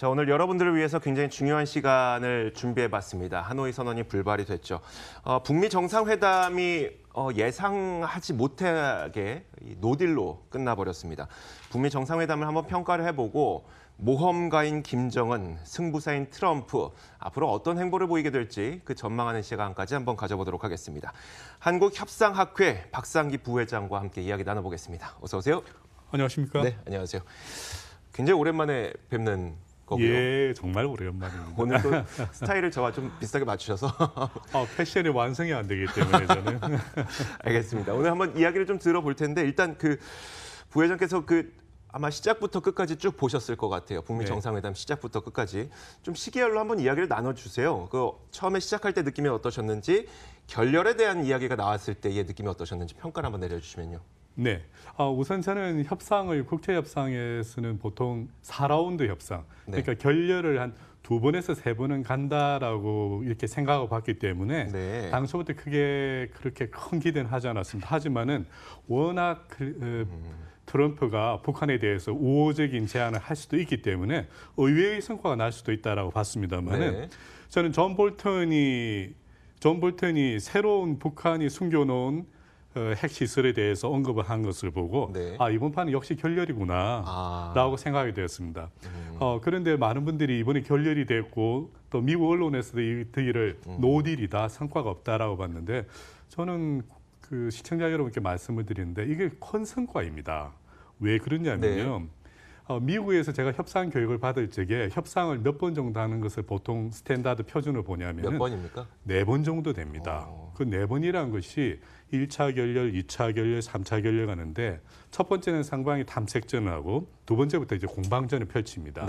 자, 오늘 여러분들을 위해서 굉장히 중요한 시간을 준비해봤습니다. 하노이 선언이 불발이 됐죠. 북미 정상회담이 예상하지 못하게 노딜로 끝나버렸습니다. 북미 정상회담을 한번 평가를 해보고 모험가인 김정은, 승부사인 트럼프, 앞으로 어떤 행보를 보이게 될지 그 전망하는 시간까지 한번 가져보도록 하겠습니다. 한국협상학회 박상기 부회장과 함께 이야기 나눠보겠습니다. 어서 오세요. 안녕하십니까? 네, 안녕하세요. 굉장히 오랜만에 뵙는 거고요. 예, 정말 오랜만입니다. 오늘 또 스타일을 저와 좀 비슷하게 맞추셔서 패션이 완성이 안 되기 때문에 저는. 알겠습니다. 오늘 한번 이야기를 좀 들어볼 텐데 일단 그 부회장께서 아마 시작부터 끝까지 쭉 보셨을 것 같아요. 북미 정상회담 시작부터 끝까지 좀 시기열로 한번 이야기를 나눠주세요. 처음에 시작할 때 느낌이 어떠셨는지, 결렬에 대한 이야기가 나왔을 때의 느낌이 어떠셨는지 평가를 한번 내려주시면요. 네, 우선 저는 협상을 국제협상에서는 보통 4라운드 협상, 그러니까 결렬을 한 2번에서 3번은 간다라고 이렇게 생각하고 봤기 때문에 당초부터 크게 그렇게 큰 기대는 하지 않았습니다. 하지만은 워낙 트럼프가 북한에 대해서 우호적인 제안을 할 수도 있기 때문에 의외의 성과가 날 수도 있다라고 봤습니다만은 저는 존 볼턴이 새로운 북한이 숨겨놓은 핵시설에 대해서 언급을 한 것을 보고 이번 판은 역시 결렬이구나라고 생각이 되었습니다. 그런데 많은 분들이 이번에 결렬이 됐고 또 미국 언론에서도 이 딜을 노딜이다, 성과가 없다라고 봤는데 저는 그 시청자 여러분께 말씀을 드리는데 이게 큰 성과입니다. 왜 그러냐면요. 미국에서 제가 협상 교육을 받을 적에 협상을 몇 번 정도 하는 것을 보통 스탠다드 표준을 보냐면 몇 번입니까? 4번 정도 됩니다. 그 4번이라는 것이 1차 결렬, 2차 결렬, 3차 결렬 가는데 첫 번째는 상방이 탐색전을 하고 두 번째부터 이제 공방전을 펼칩니다.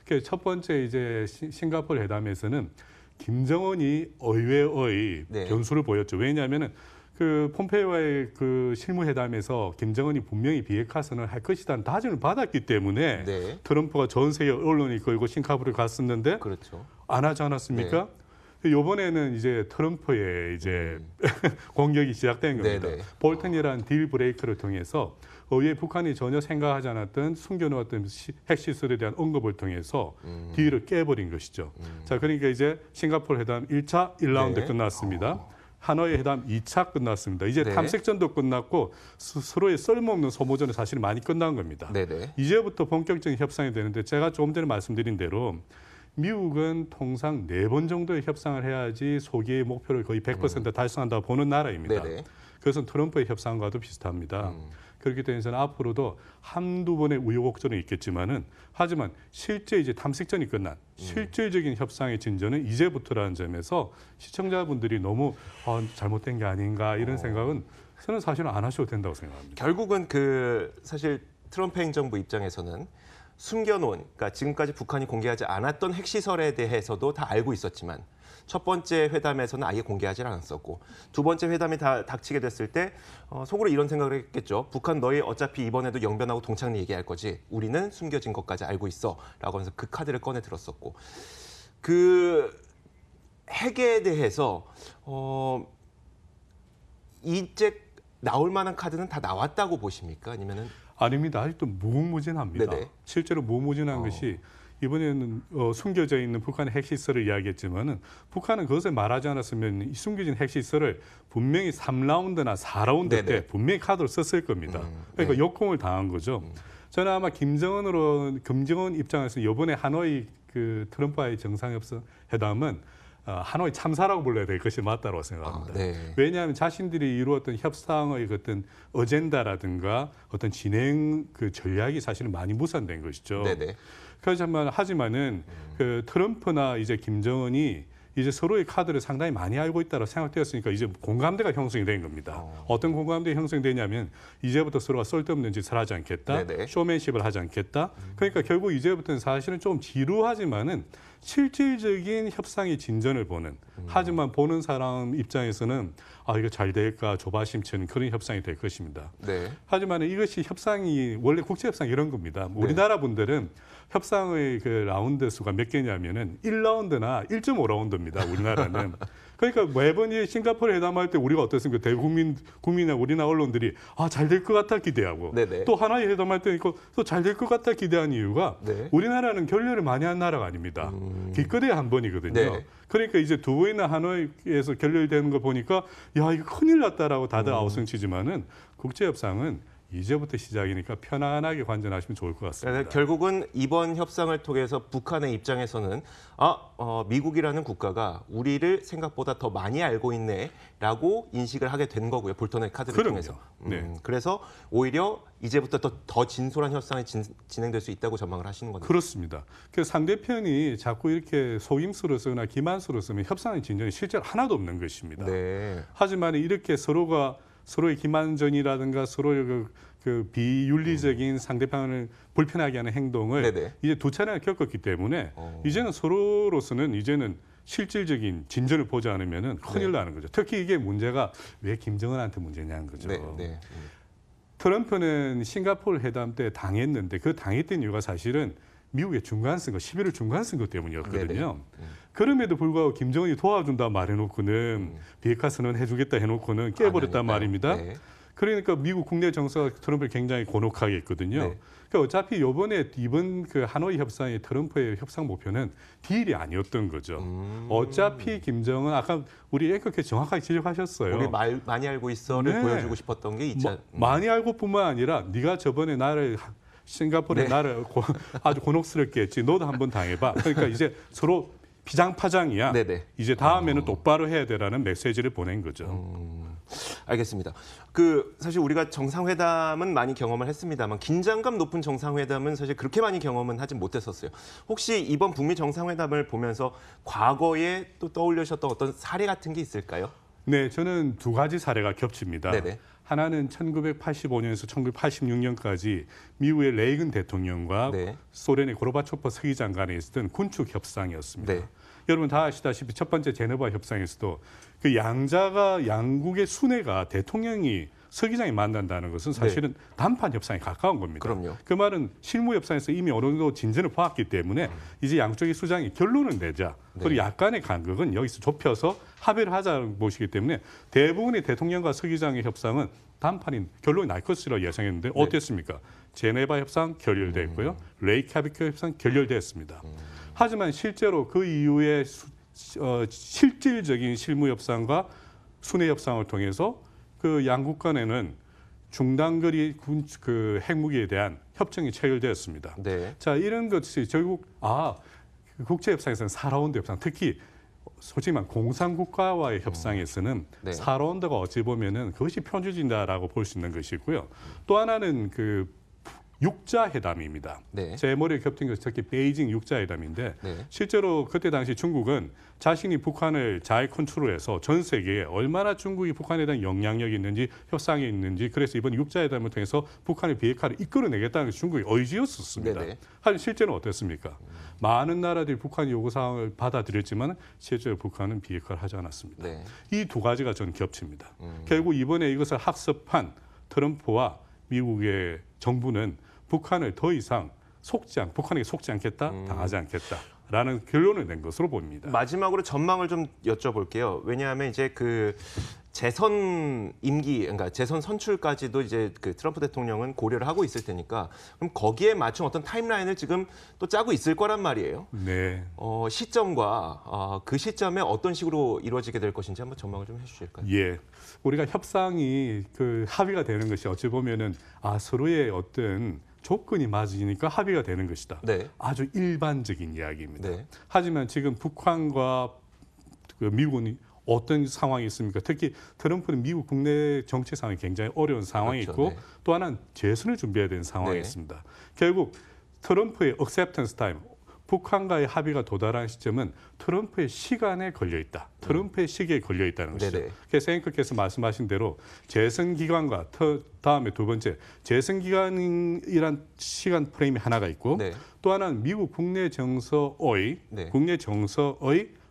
그래서 첫 번째 이제 싱가포르 회담에서는 김정은이 의외의 변수를 보였죠. 왜냐하면은 그 폼페이오와의 그 실무회담에서 김정은이 분명히 비핵화 선언을 할 것이라는 다짐을 받았기 때문에 트럼프가 전 세계 언론이 끌고 싱가포르에 갔었는데 안 하지 않았습니까? 이번에는 이제 트럼프의 이제 공격이 시작된 겁니다. 볼턴이라는 딜 브레이크를 통해서 의외 북한이 전혀 생각하지 않았던 숨겨놓았던 핵시설에 대한 언급을 통해서 딜을 깨버린 것이죠. 자, 그러니까 이제 싱가포르 회담 1차 1라운드 끝났습니다. 하노이 회담 2차 끝났습니다. 이제 탐색전도 끝났고 서로의 쓸모없는 소모전은 사실 많이 끝난 겁니다. 이제부터 본격적인 협상이 되는데 제가 조금 전에 말씀드린 대로 미국은 통상 4번 정도의 협상을 해야지 소기의 목표를 거의 100% 달성한다고 보는 나라입니다. 그것은 트럼프의 협상과도 비슷합니다. 그렇기 때문에 저는 앞으로도 한두 번의 우여곡절은 있겠지만은 하지만 실제 이제 탐색전이 끝난 실질적인 협상의 진전은 이제부터라는 점에서 시청자분들이 너무 잘못된 게 아닌가 이런 생각은 저는 사실은 안 하셔도 된다고 생각합니다. 결국은 사실 트럼프 행정부 입장에서는 숨겨놓은, 그러니까 지금까지 북한이 공개하지 않았던 핵시설에 대해서도 다 알고 있었지만 첫 번째 회담에서는 아예 공개하지 않았었고 두 번째 회담이 다 닥치게 됐을 때 속으로 이런 생각을 했겠죠. 북한 너희 어차피 이번에도 영변하고 동창리 얘기할 거지. 우리는 숨겨진 것까지 알고 있어. 라고 하면서 그 카드를 꺼내 들었었고 그 핵에 대해서 이제 나올 만한 카드는 다 나왔다고 보십니까? 아니면은 아닙니다. 아직도 무궁무진합니다. 실제로 무궁무진한 것이 이번에는 숨겨져 있는 북한의 핵시설을 이야기했지만은 북한은 그것을 말하지 않았으면 이 숨겨진 핵시설을 분명히 3라운드나 4라운드 때 분명히 카드로 썼을 겁니다. 그러니까 역공을 당한 거죠. 저는 아마 김정은 입장에서 이번에 하노이 그 트럼프와의 정상회담은 하노이 참사라고 불러야 될 것이 맞다고 생각합니다. 왜냐하면 자신들이 이루었던 협상의 어떤 어젠다라든가 어떤 진행 그 전략이 사실은 많이 무산된 것이죠. 하지만은 그 트럼프나 이제 김정은이 이제 서로의 카드를 상당히 많이 알고 있다고 생각되었으니까 이제 공감대가 형성이 된 겁니다. 어떤 공감대가 형성되냐면 이제부터 서로가 쓸데없는 짓을 하지 않겠다. 쇼맨십을 하지 않겠다. 그러니까 결국 이제부터는 사실은 좀 지루하지만은 실질적인 협상의 진전을 보는 하지만 보는 사람 입장에서는 이거 잘 될까 조바심치는 그런 협상이 될 것입니다. 하지만 이것이 협상이 원래 국제협상이 이런 겁니다. 우리나라 분들은 협상의 그 라운드 수가 몇 개냐면은 1라운드나 1.5라운드입니다. 우리나라는. 그러니까 매번 이 싱가포르 회담할 때 우리가 어떻습니까? 국민이나 우리나라 언론들이 잘 될 것 같아 기대하고 네네. 또 하나의 회담할 때 또 잘 될 것 같아 기대한 이유가 네. 우리나라는 결렬을 많이 한 나라가 아닙니다. 기껏해야 한 번이거든요. 네. 그러니까 이제 두 번이나 하노이에서 결렬되는 거 보니까 야 이거 큰일 났다라고 다들 아우성치지만은 국제협상은 이제부터 시작이니까 편안하게 관전하시면 좋을 것 같습니다. 그러니까 결국은 이번 협상을 통해서 북한의 입장에서는 미국이라는 국가가 우리를 생각보다 더 많이 알고 있네라고 인식을 하게 된 거고요. 볼턴의 카드를 그럼요. 통해서. 네. 그래서 오히려 이제부터 더 진솔한 협상이 진행될 수 있다고 전망을 하시는 거네요. 그렇습니다. 그 상대편이 자꾸 이렇게 속임수로 쓰거나 기만수로 쓰면 협상의 진전이 실제로 하나도 없는 것입니다. 네. 하지만 이렇게 서로의 기만전이라든가 서로의 그 비윤리적인 상대방을 불편하게 하는 행동을 네네. 이제 두 차례나 겪었기 때문에 이제는 서로로서는 이제는 실질적인 진전을 보지 않으면 큰일 나는 거죠. 특히 이게 문제가 왜 김정은한테 문제냐는 거죠. 네. 트럼프는 싱가포르 회담 때 당했는데 그 당했던 이유가 사실은 미국의 중간선거, 11월 중간선거 때문이었거든요. 그럼에도 불구하고 김정은이 도와준다 말해놓고는 비핵화 선언 해주겠다 해놓고는 깨버렸단 말입니다. 네. 그러니까 미국 국내 정서가 트럼프를 굉장히 곤혹하게 했거든요. 네. 그러니까 어차피 이번 그 하노이 협상의 트럼프의 협상 목표는 딜이 아니었던 거죠. 어차피 김정은 아까 우리 앵커께 정확하게 지적하셨어요. 우리 많이 알고 있어를 네. 보여주고 싶었던 게 2차. 많이 알고뿐만 아니라 네가 저번에 나를 싱가포르에 나를 아주 곤혹스럽게 했지. 너도 한번 당해봐. 그러니까 이제 서로 비장파장이야. 네네. 이제 다음에는 똑바로 해야 되라는 메시지를 보낸 거죠. 알겠습니다. 사실 우리가 정상회담은 많이 경험을 했습니다만 긴장감 높은 정상회담은 사실 그렇게 많이 경험은 하진 못했었어요. 혹시 이번 북미 정상회담을 보면서 과거에 또 떠올리셨던 어떤 사례 같은 게 있을까요? 네, 저는 두 가지 사례가 겹칩니다. 네네. 하나는 1985년에서 1986년까지 미국의 레이건 대통령과 네. 소련의 고르바초프 서기장 간에 있었던 군축 협상이었습니다. 네. 여러분 다 아시다시피 첫 번째 제네바 협상에서도 그 양국의 순회가 대통령이 서기장이 만난다는 것은 사실은 단판 협상에 가까운 겁니다. 그럼요. 그 말은 실무 협상에서 이미 어느 정도 진전을 보았기 때문에 이제 양쪽의 수장이 결론을 내자. 그리고 약간의 간극은 여기서 좁혀서 합의를 하자는 것이기 때문에 대부분의 대통령과 서기장의 협상은 단판인 결론이 날 것이라 예상했는데 어땠습니까? 제네바 협상 결렬됐고요. 레이캬비크 협상 결렬됐습니다. 하지만 실제로 그 이후에 실질적인 실무 협상과 순회 협상을 통해서 그 양국 간에는 중단거리 그 핵무기에 대한 협정이 체결되었습니다. 네. 자, 이런 것이 결국 국제 협상에서는 4라운드 협상, 특히 솔직히 말 공산국가와의 협상에서는 4라운드가 어찌 보면은 그것이 편주진다라고 볼 수 있는 것이고요. 또 하나는 그 육자회담입니다. 네. 제 머리에 겹친 것이 특히 베이징 육자회담인데 네. 실제로 그때 당시 중국은 자신이 북한을 잘 컨트롤해서 전 세계에 얼마나 중국이 북한에 대한 영향력이 있는지 협상이 있는지 그래서 이번 육자회담을 통해서 북한의 비핵화를 이끌어내겠다는 것이 중국의 의지였었습니다. 네네. 하지만 실제는 어땠습니까? 많은 나라들이 북한 요구사항을 받아들였지만 실제로 북한은 비핵화를 하지 않았습니다. 네. 이 두 가지가 저는 겹칩니다. 결국 이번에 이것을 학습한 트럼프와 미국의 정부는 북한을 더 이상 북한에게 속지 않겠다, 당하지 않겠다라는 결론을 낸 것으로 봅니다. 마지막으로 전망을 좀 여쭤볼게요. 왜냐하면 이제 그 재선 임기, 그러니까 재선 선출까지도 이제 그 트럼프 대통령은 고려를 하고 있을 테니까 그럼 거기에 맞춘 어떤 타임라인을 지금 또 짜고 있을 거란 말이에요. 네. 시점과 그 시점에 어떤 식으로 이루어지게 될 것인지 한번 전망을 좀 해주실까요? 예. 우리가 협상이 그 합의가 되는 것이 어찌 보면은 서로의 어떤 조건이 맞으니까 합의가 되는 것이다. 네. 아주 일반적인 이야기입니다. 네. 하지만 지금 북한과 그 미국은 어떤 상황이 있습니까? 특히 트럼프는 미국 국내 정치 상황이 굉장히 어려운 상황이 그렇죠. 있고 네. 또 하나는 재선을 준비해야 되는 상황이 네. 있습니다. 결국 트럼프의 acceptance time, 북한과의 합의가 도달한 시점은 트럼프의 시간에 걸려 있다. 트럼프의 시기에 걸려 있다는 것이죠. 네네. 그래서 앵커께서 말씀하신 대로 재선 기간과 다음에 두 번째 재선 기간이란 시간 프레임이 하나가 있고 네. 또 하나는 미국 국내 정서의 네.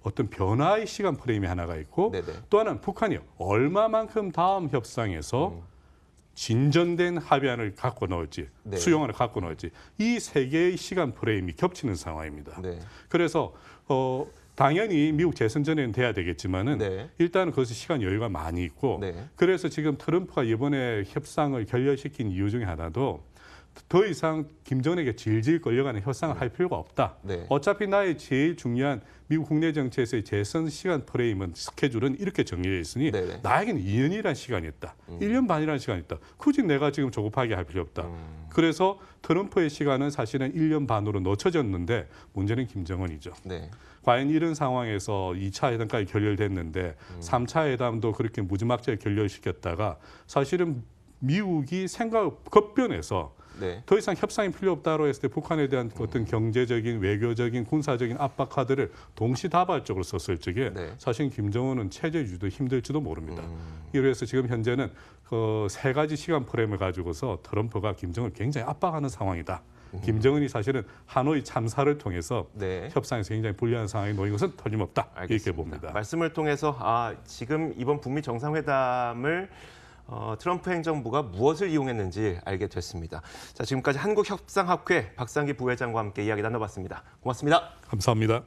어떤 변화의 시간 프레임이 하나가 있고 네네. 또 하나는 북한이 얼마만큼 다음 협상에서 진전된 합의안을 갖고 나올지 네. 수용안을 갖고 나올지 이 세 개의 시간 프레임이 겹치는 상황입니다. 네. 그래서 당연히 미국 재선 전에는 돼야 되겠지만은 네. 일단은 거기서 시간 여유가 많이 있고 네. 그래서 지금 트럼프가 이번에 협상을 결렬시킨 이유 중에 하나도 더 이상 김정은에게 질질 끌려가는 협상을 할 필요가 없다. 네. 어차피 나의 제일 중요한 미국 국내 정치에서의 재선 시간 프레임은 스케줄은 이렇게 정해져 있으니 네네. 나에게는 2년이라는 시간이 있다. 1년 반이라는 시간이 있다. 굳이 내가 지금 조급하게 할 필요 없다. 그래서 트럼프의 시간은 사실은 1년 반으로 늦춰졌는데 문제는 김정은이죠. 네. 과연 이런 상황에서 2차 회담까지 결렬됐는데 3차 회담도 그렇게 무지막지하게 결렬시켰다가 사실은 미국이 생각을 급변해서 네. 더 이상 협상이 필요 없다고 했을 때 북한에 대한 어떤 경제적인, 외교적인, 군사적인 압박 카드를 동시다발적으로 썼을 적에 네. 사실 김정은은 체제 유지도 힘들지도 모릅니다. 이래서 지금 현재는 그 세 가지 시간 프레임을 가지고서 트럼프가 김정은을 굉장히 압박하는 상황이다. 김정은이 사실은 하노이 참사를 통해서 네. 협상에서 굉장히 불리한 상황에 놓인 것은 틀림없다. 이렇게 알겠습니다. 봅니다. 말씀을 통해서 지금 이번 북미 정상회담을 트럼프 행정부가 무엇을 이용했는지 알게 됐습니다. 자, 지금까지 한국협상학회 박상기 부회장과 함께 이야기 나눠봤습니다. 고맙습니다. 감사합니다.